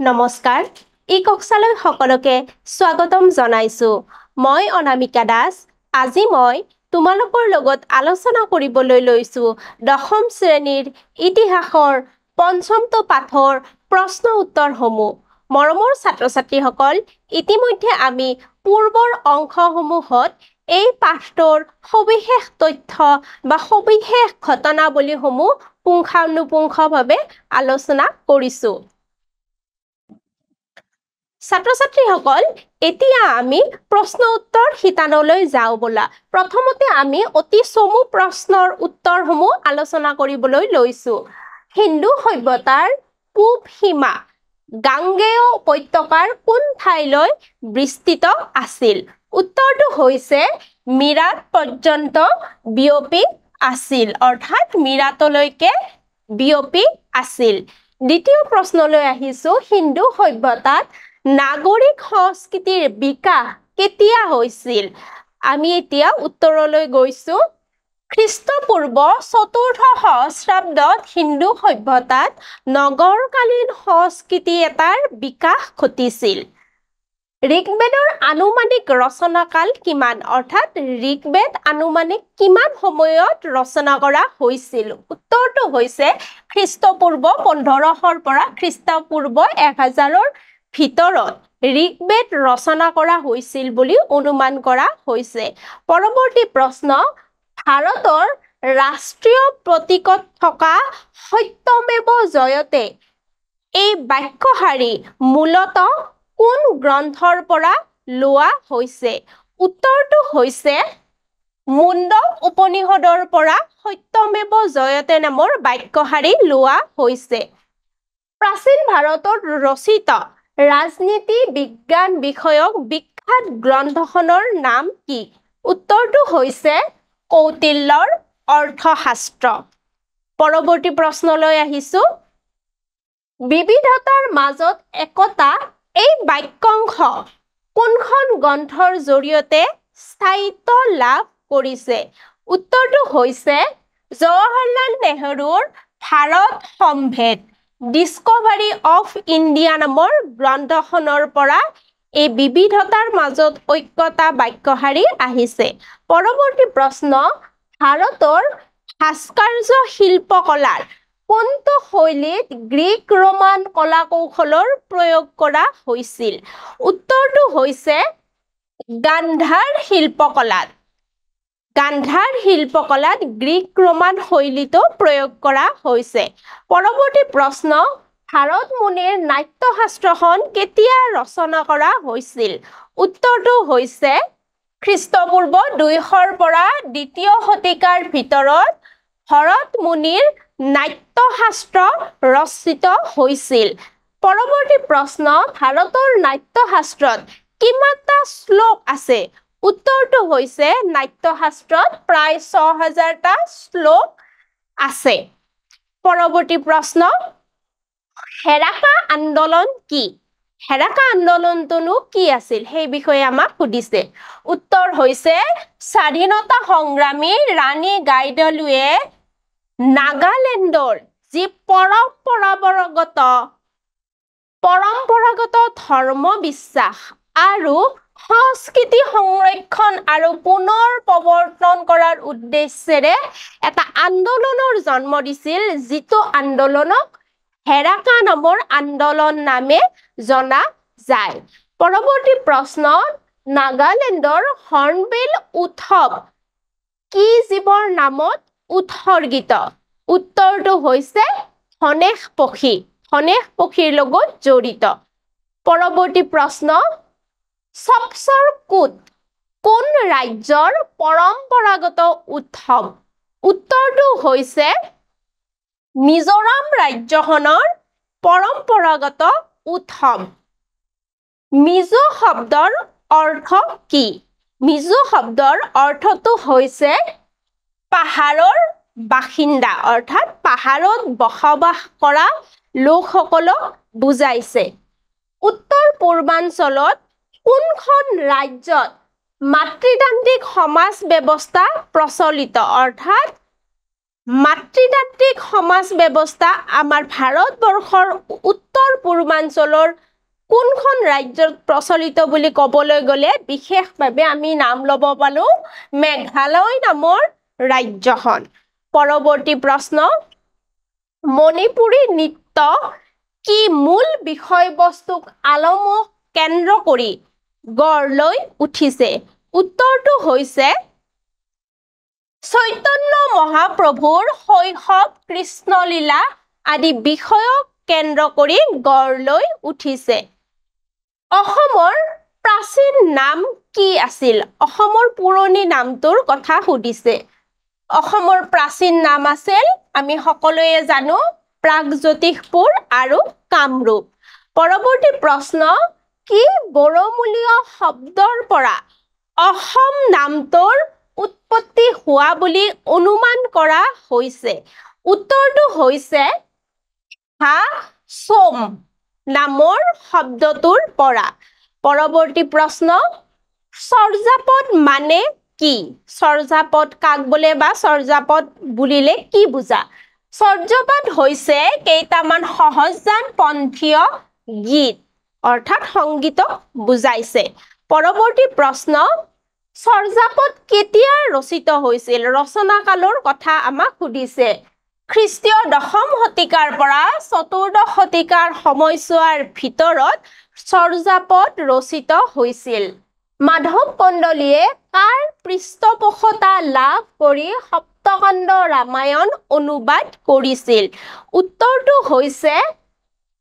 নমস্কাৰ কক্সালৈ সকলোকে স্বাগতম জনাইছো মই অনামিকা দাস আজি মই তোমালোকৰ লগত আলোচনা কৰিবলৈ লৈছো দশম শ্ৰেণীৰ ইতিহাসৰ পঞ্চমটো পাঠৰ প্ৰশ্ন উত্তৰসমূহ মৰমৰ ছাত্ৰ-ছাত্ৰীসকল ইতিমধ্যে আমি পূৰ্বৰ অংশসমূহত এই পাঠটোৰ সবিশেষ তথ্য বা সবিশেষ ঘটনাৱলীসমূহ পুংখানুপুংখভাৱে আলোচনা কৰিছো ছাত্ৰ-ছাত্ৰীসকল এতিয়া আমি প্ৰশ্ন উত্তৰ শিতানলৈ যাওঁ বলা প্ৰথমতে আমি অতি চমু প্ৰশ্নৰ উত্তৰসমূহ আলোচনা কৰিবলৈ লৈছো হিন্দু সভ্যতাৰ পূব সীমা গাঙ্গেয় উপত্যকাৰ কোন ঠাইলৈ বিস্তৃত আছিল উত্তৰটো হৈছে মিৰাট পৰ্যন্ত বিয়পি আছিল অৰ্থাৎ মিৰাটলৈকে বিয়পি আছিল দ্বিতীয় প্ৰশ্নলৈ আহিছো হিন্দু সভ্যতাত নাগৰিক সংস্কৃতিৰ বিকাশ কেতিয়া হৈছিল আমি এতিয়া উত্তৰলৈ গৈছো খ্ৰীষ্টপূৰ্ব ৪ৰ্থ সহস্ৰাব্দত হিন্দু সভ্যতাত নগৰকালীন সংস্কৃতি এটাৰ বিকাশ ঘটিছিল ঋগ্বেদৰ আনুমানিক ৰচনাকাল কিমান অৰ্থাৎ ঋগ্বেদ আনুমানিক কিমান সময়ত ৰচনা কৰা হৈছিল উত্তৰটো হৈছে খ্ৰীষ্টপূৰ্ব ১৫০০ৰ পৰা খ্ৰীষ্টপূৰ্ব ১০০০ৰ ভিতৰত ঋগ্বেদ ৰচনা কৰা হৈছিল বুলি অনুমান কৰা হৈছে পৰৱৰ্তী প্ৰশ্ন ভাৰতৰ ৰাষ্ট্ৰীয় প্ৰতীকত থকা সত্যমেৱ জয়তে এই বাক্যশাৰী মূলতঃ কোন গ্ৰন্থৰ পৰা লোৱা হৈছে উত্তৰটো হৈছে মুণ্ডক উপনিষদৰ পৰা সত্যমেৱ জয়তে নামৰ বাক্যশাৰী লোৱা হৈছে প্ৰাচীন ভাৰতত ৰচিত ৰাজনীতি বিজ্ঞান বিষয়ক বিখ্যাত গ্ৰন্থখনৰ নাম কি উত্তৰটো হৈছে কৌটিল্যৰ অৰ্থশাস্ত্ৰ পৰৱৰ্তী প্ৰশ্নলৈ আহিছো বিবিধতাৰ মাজত একতা এই বাক্যাংশ কোনখন গ্ৰন্থৰ জৰিয়তে স্থায়িত্ব লাভ কৰিছে উত্তৰটো হৈছে জৱাহৰলাল নেহৰুৰ ভাৰত সম্ভেদ ডিস্কভাৰী অফ ইণ্ডিয়া নামৰ গ্ৰন্থখনৰ পৰা এই বিবিধতাৰ মাজত ঐক্যতা বাক্যশাৰী আহিছে পৰৱৰ্তী প্ৰশ্ন ভাৰতৰ ভাস্কৰ্য শিল্পকলাৰ কোনটো শৈলীত গ্ৰীক ৰোমান কলা কৌশলৰ প্ৰয়োগ কৰা হৈছিল উত্তৰটো হৈছে গান্ধাৰ শিল্পকলাত গ্ৰীক ৰোমান শৈলীটো প্ৰয়োগ কৰা হৈছে পৰৱৰ্তী প্ৰশ্ন ভাৰত মুনিৰ নাট্যশাস্ত্ৰখন কেতিয়া ৰচনা কৰা হৈছিল উত্তৰটো হৈছে খ্ৰীষ্টপূৰ্ব ২০০ৰ পৰা দ্বিতীয় শতিকাৰ ভিতৰত ভৰত মুনিৰ নাট্যশাস্ত্ৰ ৰচিত হৈছিল পৰৱৰ্তী প্ৰশ্ন ভাৰতৰ নাট্যশাস্ত্ৰত কিমানটা শ্লোক আছে উত্তৰটো হৈছে নাট্যশাস্ত্ৰত প্ৰায় ৬০০০টা শ্লোক আছে পৰৱৰ্তী প্ৰশ্ন হেৰাকা আন্দোলন কি হেৰাকা আন্দোলনটোনো কি আছিল সেই বিষয়ে আমাক সুধিছে উত্তৰ হৈছে স্বাধীনতা সংগ্ৰামী ৰাণী গাইদিনলিউৱে নাগালেণ্ডৰ যি পৰম্পৰাগত ধৰ্ম বিশ্বাস আৰু সংস্কৃতি সংৰক্ষণ আৰু পুনৰ প্ৰৱৰ্তন কৰাৰ উদ্দেশ্যেৰে এটা আন্দোলনৰ জন্ম দিছিল যিটো আন্দোলনক হেৰাকা নামৰ আন্দোলন নামে জনা যায় পৰৱৰ্তী প্ৰশ্ন নাগালেণ্ডৰ হৰ্ণবিল উৎসৱ কি জীৱৰ নামত উৎসৰ্গিত উত্তৰটো হৈছে ধনেশ পক্ষীৰ লগত জড়িত পৰৱৰ্তী প্ৰশ্ন সপচৰ কুট কোন ৰাজ্যৰ পৰম্পৰাগত উৎসৱ উত্তৰটো হৈছে মিজোৰাম ৰাজ্যখনৰ পৰম্পৰাগত উৎসৱ মিজো শব্দৰ অৰ্থ কি মিজো শব্দৰ অৰ্থটো হৈছে পাহাৰৰ বাসিন্দা অৰ্থাৎ পাহাৰত বসবাস কৰা লোকসকলক বুজাইছে উত্তৰ পূৰ্বাঞ্চলত কোনখন ৰাজ্যত মাতৃতান্ত্ৰিক সমাজ ব্যৱস্থা প্ৰচলিত অৰ্থাৎ মাতৃতান্ত্ৰিক সমাজ ব্যৱস্থা আমাৰ ভাৰতবৰ্ষৰ উত্তৰ পূৰ্বাঞ্চলৰ কোনখন ৰাজ্যত প্ৰচলিত বুলি ক'বলৈ গ'লে বিশেষভাৱে আমি নাম ল'ব পালো মেঘালয় নামৰ ৰাজ্যখন পৰৱৰ্তী প্ৰশ্ন মণিপুৰী নৃত্য কি মূল বিষয়বস্তুক আলমক কেন্দ্ৰ কৰি গঢ় লৈ উঠিছে উত্তৰটো হৈছে চৈতন্য মহাপ্ৰভুৰ শৈশৱ কৃষ্ণলীলা আদি বিষয়ক কেন্দ্ৰ কৰি গঢ় লৈ উঠিছে অসমৰ প্ৰাচীন নাম কি আছিল অসমৰ পুৰণি নামটোৰ কথা সুধিছে অসমৰ প্ৰাচীন নাম আছিল আমি সকলোৱে জানো প্ৰাগজ্যোতিষপুৰ আৰু কামৰূপ পৰৱৰ্তী প্ৰশ্ন কি বড়োমূলীয় শব্দৰ পৰা অসম নামটোৰ উৎপত্তি হোৱা বুলি অনুমান কৰা হৈছে উত্তৰটো হৈছে হা সোম নামৰ শব্দটোৰ পৰা পৰৱৰ্তী প্ৰশ্ন চৰ্যাপদ মানে কি চৰ্যাপদ কাক বোলে বা চৰ্যাপদ বুলিলে কি বুজা চৰ্যাপদ হৈছে কেইটামান সহজজান পন্থীয় গীত অৰ্থাৎ সংগীতক বুজাইছে পৰৱৰ্তী প্ৰশ্ন চৰ্যাপদ কেতিয়া ৰচিত হৈছিল ৰচনাকালৰ কথা আমাক সুধিছে খ্ৰীষ্টীয় দশম শতিকাৰ পৰা চতুৰ্দশ শতিকাৰ সময়ছোৱাৰ ভিতৰত চৰ্যাপদ ৰচিত হৈছিল মাধৱ কন্দলীয়ে কাৰ পৃষ্ঠপোষকতা লাভ কৰি সপ্তকাণ্ড ৰামায়ণ অনুবাদ কৰিছিল উত্তৰটো হৈছে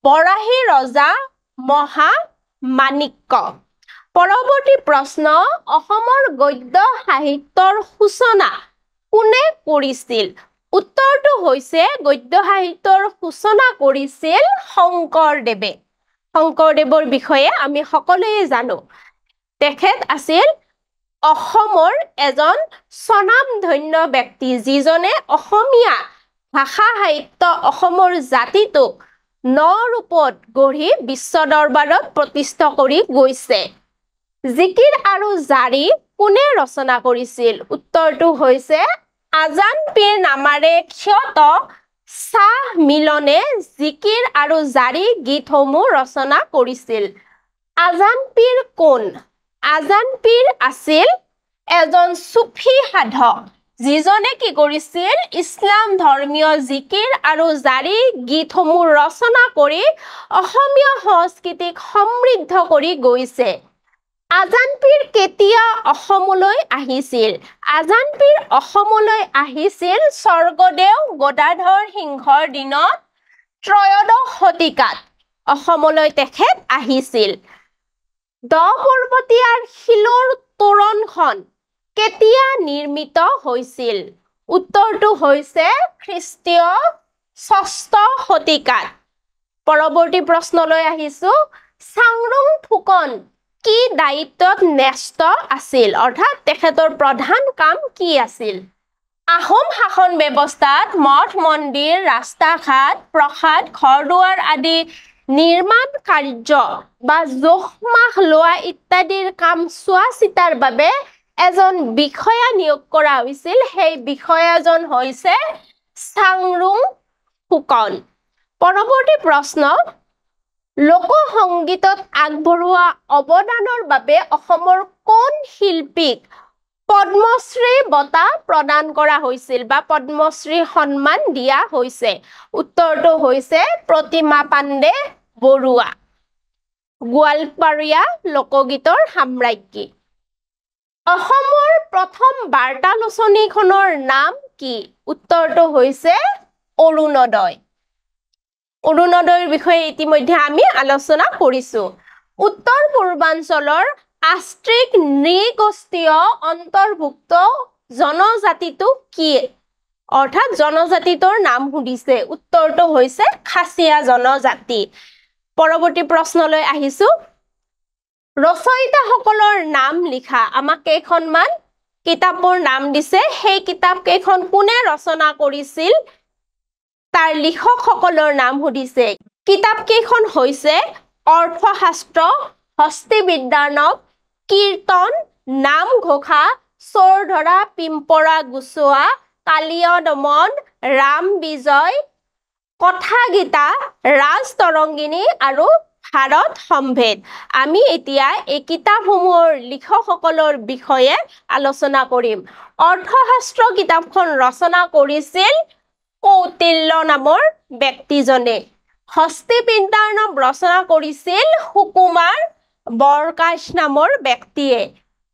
বৰাহী ৰজা মহামাণিক্য পৰৱৰ্তী প্ৰশ্ন অসমৰ গদ্য সাহিত্যৰ সূচনা কোনে কৰিছিল উত্তৰটো হৈছে গদ্য সাহিত্যৰ সূচনা কৰিছিল শংকৰদেৱৰ বিষয়ে আমি সকলোৱে জানো তেখেত আছিল অসমৰ এজন স্বনামধন্য ব্যক্তি যিজনে অসমীয়া ভাষা সাহিত্য অসমৰ জাতিটোক ন ৰূপত গঢ়ি বিশ্ব দৰবাৰত প্ৰতিষ্ঠা কৰি গৈছে জিকিৰ আৰু জাৰি কোনে ৰচনা কৰিছিল উত্তৰটো হৈছে আজান পীৰ নামাৰে খ্যাত শাহ মিলনে জিকিৰ আৰু জাৰি গীতসমূহ ৰচনা কৰিছিল আজান পীৰ কোন আজান পীৰ আছিল এজন সুফী সাধক যিজনে কি কৰিছিল ইছলাম ধৰ্মীয় জিকিৰ আৰু জাৰি গীতসমূহ ৰচনা কৰি অসমীয়া সংস্কৃতিক সমৃদ্ধ কৰি গৈছে আজান পীৰ কেতিয়া অসমলৈ আহিছিল আজান পীৰ অসমলৈ আহিছিল স্বৰ্গদেউ গদাধৰ সিংহৰ দিনত ত্ৰয়োদশ শতিকাত অসমলৈ তেখেত আহিছিল দ পৰ্বতীয়াৰ শিলৰ তোৰণখন কেতিয়া নিৰ্মিত হৈছিল উত্তৰটো হৈছে খ্ৰীষ্টীয় ষষ্ঠ শতিকাত পৰৱৰ্তী প্ৰশ্নলৈ আহিছো চাংৰুং ফুকন কি দায়িত্বত ন্যস্ত আছিল অৰ্থাৎ তেখেতৰ প্ৰধান কাম কি আছিল আহোম শাসন ব্যৱস্থাত মঠ মন্দিৰ ৰাস্তা ঘাট প্ৰসাদ ঘৰ-দুৱাৰ আদি নিৰ্মাণ কাৰ্য বা জোখমাখ লোৱা ইত্যাদিৰ কাম চোৱা চিতাৰ বাবে এজন বিষয়া নিয়োগ কৰা হৈছিল সেই বিষয়াজন হৈছে চাংৰুং ফুকন পৰৱৰ্তী প্ৰশ্ন লোক সংগীতত আগবঢ়োৱা অৱদানৰ বাবে অসমৰ কোন শিল্পীক পদ্মশ্ৰী বঁটা প্ৰদান কৰা হৈছিল বা পদ্মশ্ৰী সন্মান দিয়া হৈছে উত্তৰটো হৈছে প্ৰতিমা পাণ্ডে বৰুৱা গোৱালপাৰীয়া লোকগীতৰ সাম্ৰাজ্ঞী অসমৰ প্ৰথম বাৰ্তালোচনীখনৰ নাম কি উত্তৰটো হৈছে অৰুণোদয় অৰুণোদয়ৰ বিষয়ে ইতিমধ্যে আমি আলোচনা কৰিছো উত্তৰ পূৰ্বাঞ্চলৰ আষ্ট্ৰিক নৃগোষ্ঠীয় অন্তৰ্ভুক্ত জনজাতিটো কি অৰ্থাৎ জনজাতিটোৰ নাম সুধিছে উত্তৰটো হৈছে খাচীয়া জনজাতি পৰৱৰ্তী প্ৰশ্নলৈ আহিছো ৰচয়িতাসকলৰ নাম লিখা আমাক কেইখনমান কিতাপৰ নাম দিছে সেই কিতাপ কেইখন কোনে ৰচনা কৰিছিল তাৰ লিখকসকলৰ নাম সুধিছে কিতাপ কেইখন হৈছে অৰ্থশাস্ত্ৰ হস্তিবিদ্যানক কীৰ্তন নামঘোষা চোৰধৰা পিম্পৰা গুচোৱা কালীয় দমন, ৰাম বিজয়, কথা গীতা, ৰাজ তৰংগিনী আৰু ভাৰত সম্ভেদ। আমি এতিয়া এই কিতাপসমূহৰ লিখকসকলৰ বিষয়ে আলোচনা কৰিম। অৰ্থশাস্ত্ৰ কিতাপখন ৰচনা কৰিছিল কৌটিল্য নামৰ ব্যক্তিজনে। হস্তিপিণ্ডাৰ্ণৱ ৰচনা কৰিছিল সুকুমাৰ বৰকাশ নামৰ ব্যক্তিয়ে।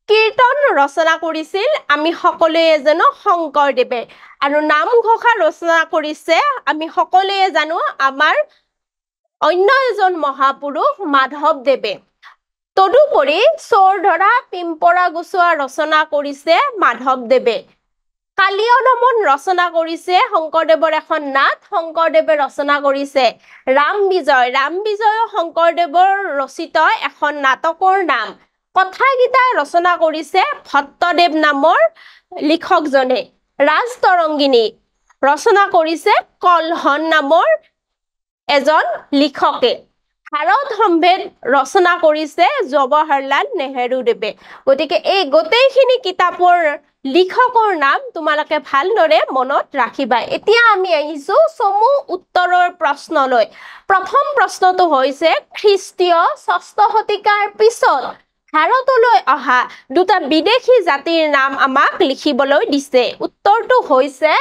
কীৰ্তন ৰচনা কৰিছিল আমি সকলোৱে জানো শংকৰদেৱে। আৰু নামঘোষা ৰচনা কৰিছে আমি সকলোৱে জানো আমাৰ অন্য এজন মহাপুৰুষ মাধৱদেৱে। তদুপৰি চোৰ ধৰা পিম্পৰা গুচোৱা ৰচনা কৰিছে মাধৱদেৱে। কালীয় দমন ৰচনা কৰিছে শংকৰদেৱৰ এখন নাট, শংকৰদেৱে ৰচনা কৰিছে। ৰাম বিজয়, ৰাম বিজয় শংকৰদেৱৰ ৰচিত এখন নাটকৰ নাম। কথা গীতা ৰচনা কৰিছে ভট্টদেৱ নামৰ লিখকজনে। ৰাজ তৰংগিনী ৰচনা কৰিছে কলহন নামৰ এজন লিখকে। ভাৰত সম্ভেদ ৰচনা কৰিছে জৱাহৰলাল নেহৰুদেৱে। গতিকে এই গোটেইখিনি কিতাপৰ লিখকৰ নাম তোমালোকে ভালদৰে মনত ৰাখিবা। এতিয়া আমি আহিছো চমু উত্তৰৰ প্ৰশ্নলৈ। প্ৰথম প্ৰশ্নটো হৈছে খ্ৰীষ্টীয় ৬ষ্ঠ শতিকাৰ পিছত ভাৰতলৈ অহা দুটা বিদেশী জাতিৰ নাম আমাক লিখিবলৈ দিছে। উত্তৰটো হৈছে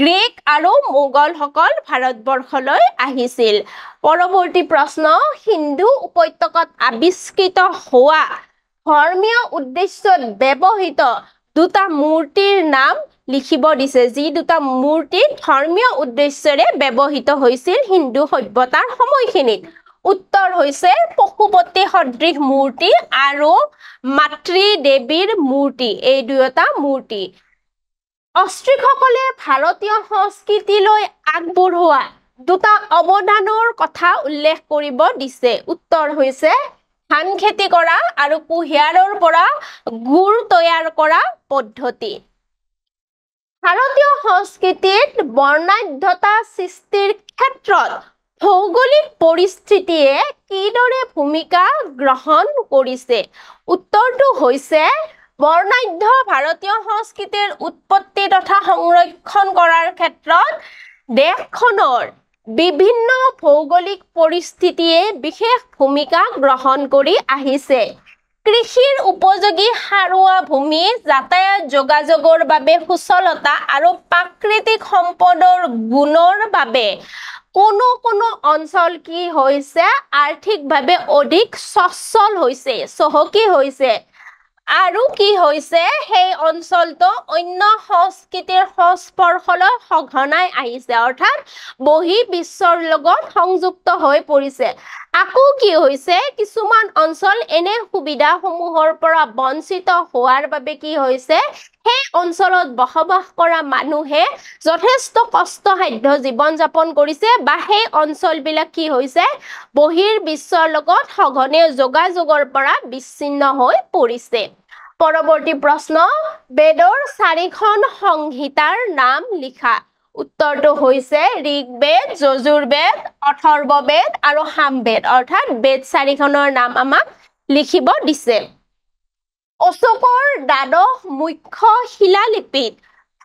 গ্ৰীক আৰু মোগলসকল ভাৰতবৰ্ষলৈ আহিছিল। পৰৱৰ্তী প্ৰশ্ন, সিন্ধু উপত্যকাত আৱিষ্কৃত হোৱা ধৰ্মীয় উদ্দেশ্যত ব্যৱহৃত দুটা মূৰ্তিৰ নাম লিখিব দিছে। যি দুটা মূৰ্তি ধৰ্মীয় উদ্দেশ্যৰে ব্যৱহৃত হৈছিল সিন্ধু সভ্যতাৰ সময়খিনিত। উত্তৰ হৈছে পশুপতি সদৃশ মূৰ্তি আৰু মাতৃ দেৱীৰ মূৰ্তি, এই দুয়োটা মূৰ্তি। অষ্ট্ৰিকসকলে ভাৰতীয় সংস্কৃতিলৈ আগবঢ়োৱা দুটা অৱদানৰ কথা উল্লেখ কৰিব দিছে। উত্তৰ হৈছে ধান খেতি কৰা আৰু কুঁহিয়াৰৰ পৰা গুড় তৈয়াৰ কৰা পদ্ধতি। ভাৰতীয় সংস্কৃতিত বৰ্ণাঢ্যতা সৃষ্টিৰ ক্ষেত্ৰত ভৌগোলিক পৰিস্থিতিয়ে কিদৰে ভূমিকা গ্ৰহণ কৰিছে? উত্তৰটো হৈছে বৰ্ণাঢ্য ভাৰতীয় সংস্কৃতিৰ উৎপত্তি তথা সংৰক্ষণ কৰাৰ ক্ষেত্ৰত দেশখনৰ বিভিন্ন ভৌগোলিক পৰিস্থিতিয়ে বিশেষ ভূমিকা গ্ৰহণ কৰি আহিছে। কৃষিৰ উপযোগী সাৰুৱা ভূমি, যাতায়াত যোগাযোগৰ বাবে সুচলতা আৰু প্ৰাকৃতিক সম্পদৰ গুণৰ বাবে কোনো কোনো অঞ্চল কি হৈছে আৰ্থিকভাৱে অধিক সচ্ছল হৈছে, চহকী হৈছে। আৰু কি হৈছে সেই অঞ্চলটো অন্য সংস্কৃতিৰ সংস্পৰ্শলৈ সঘনাই আহিছে, অৰ্থাৎ বহিৰ্বিশ্বৰ লগত সংযুক্ত হৈ পৰিছে। আকৌ কি হৈছে কিছুমান অঞ্চল এনে সুবিধাসমূহৰ পৰা বঞ্চিত হোৱাৰ বাবে কি হৈছে সেই অঞ্চলত বসবাস কৰা মানুহে যথেষ্ট কষ্টসাধ্য জীৱন যাপন কৰিছে বা সেই অঞ্চলবিলাক কি হৈছে বহিৰ্বিশ্বৰ লগত সঘনে যোগাযোগৰ পৰা বিচ্ছিন্ন হৈ পৰিছে। পৰৱৰ্তী প্ৰশ্ন, বেদৰ 4খন সংহিতাৰ নাম লিখা। উত্তৰটো হৈছে ঋগ্বেদ, যজুৰ্বেদ, অথৰ্ববেদ আৰু সামবেদ, অৰ্থাৎ বেদ 4খনৰ নাম আমাক লিখিব দিছে। অশোকৰ দ্বাদশ মুখ্য শিলালিপিত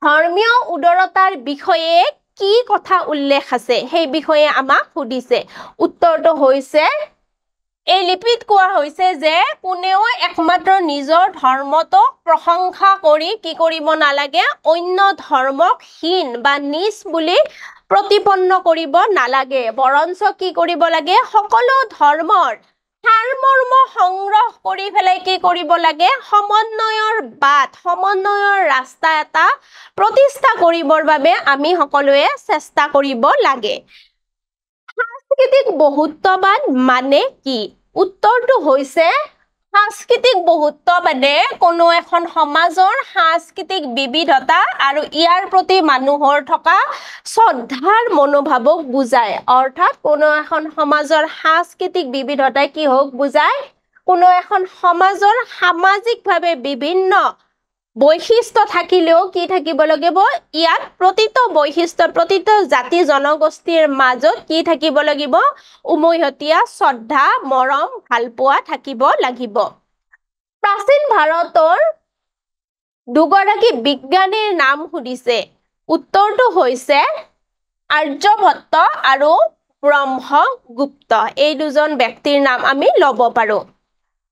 ধৰ্মীয় উদাৰতাৰ বিষয়ে কি কথা উল্লেখ আছে সেই বিষয়ে আমাক সুধিছে। উত্তৰটো হৈছে এই লিপিত কোৱা হৈছে যে কোনেও একমাত্ৰ নিজৰ ধৰ্মটোক প্ৰশংসা কৰি কি কৰিব নালাগে, অন্য ধৰ্মক হীন বা নীচ বুলি প্ৰতিপন্ন কৰিব নালাগে, বৰঞ্চ কি কৰিব লাগে সকলো ধৰ্মৰ সাৰমৰ্ম সংগ্ৰহ কৰি পেলাই কি কৰিব লাগে সমন্বয়ৰ বাট, সমন্বয়ৰ ৰাস্তা এটা প্ৰতিষ্ঠা কৰিবৰ বাবে আমি সকলোৱে চেষ্টা কৰিব লাগে। সাংস্কৃতিক বহুত্ববাদ মানে কি? উত্তৰটো হৈছে সাংস্কৃতিক বহুত্ববাদে কোনো এখন সমাজৰ সাংস্কৃতিক বিবিধতা আৰু ইয়াৰ প্ৰতি মানুহৰ থকা শ্ৰদ্ধাৰ মনোভাৱক বুজায়। অৰ্থাৎ কোনো এখন সমাজৰ সাংস্কৃতিক বিবিধতাই কি হওক বুজায়, কোনো এখন সমাজৰ সামাজিকভাৱে বিভিন্ন বৈশিষ্ট্য থাকিলেও কি থাকিব লাগিব, ইয়াত প্ৰতিটো বৈশিষ্ট্য প্ৰতিটো জাতি জনগোষ্ঠীৰ মাজত কি থাকিব লাগিব, উমৈহতীয়া শ্ৰদ্ধা মৰম ভালপোৱা থাকিব লাগিব। প্ৰাচীন ভাৰতৰ দুগৰাকী বিজ্ঞানীৰ নাম সুধিছে। উত্তৰটো হৈছে আৰ্যভট্ট আৰু ব্ৰহ্মগুপ্ত এই দুজন ব্যক্তিৰ নাম আমি ল'ব পাৰো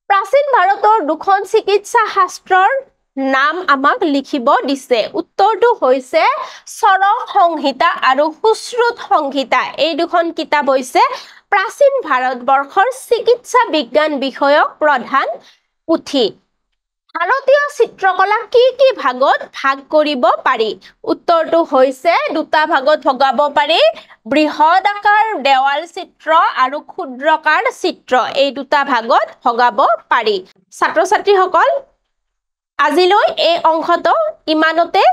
প্ৰাচীন ভাৰতৰ দুখন চিকিৎসা শাস্ত্ৰৰ নাম আমাক লিখিব দিছে উত্তৰটো হৈছে চৰক সংহিতা আৰু সুশ্ৰুত সংহিতা এই দুখন কিতাপ হৈছে প্ৰাচীন ভাৰতবৰ্ষৰ চিকিৎসা বিজ্ঞান বিষয়ক প্ৰধান পুথি ভাৰতীয় চিত্ৰকলা কি ভাগত ভাগ কৰিব পাৰি উত্তৰটো হৈছে দুটা ভাগত ভগাব পাৰি বৃহদাকাৰ দেৱাল চিত্ৰ আৰু ক্ষুদ্ৰকাৰ চিত্ৰ এই দুটা ভাগত ভগাব পাৰি ছাত্ৰ ছাত্ৰীসকল আজিলৈ এই অংশটো ইমানতে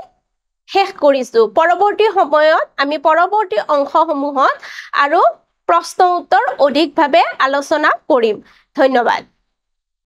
শেষ কৰিছো পৰৱৰ্তী সময়ত আমি পৰৱৰ্তী অংশসমূহত আৰু প্ৰশ্ন উত্তৰ অধিকভাৱে আলোচনা কৰিম ধন্যবাদ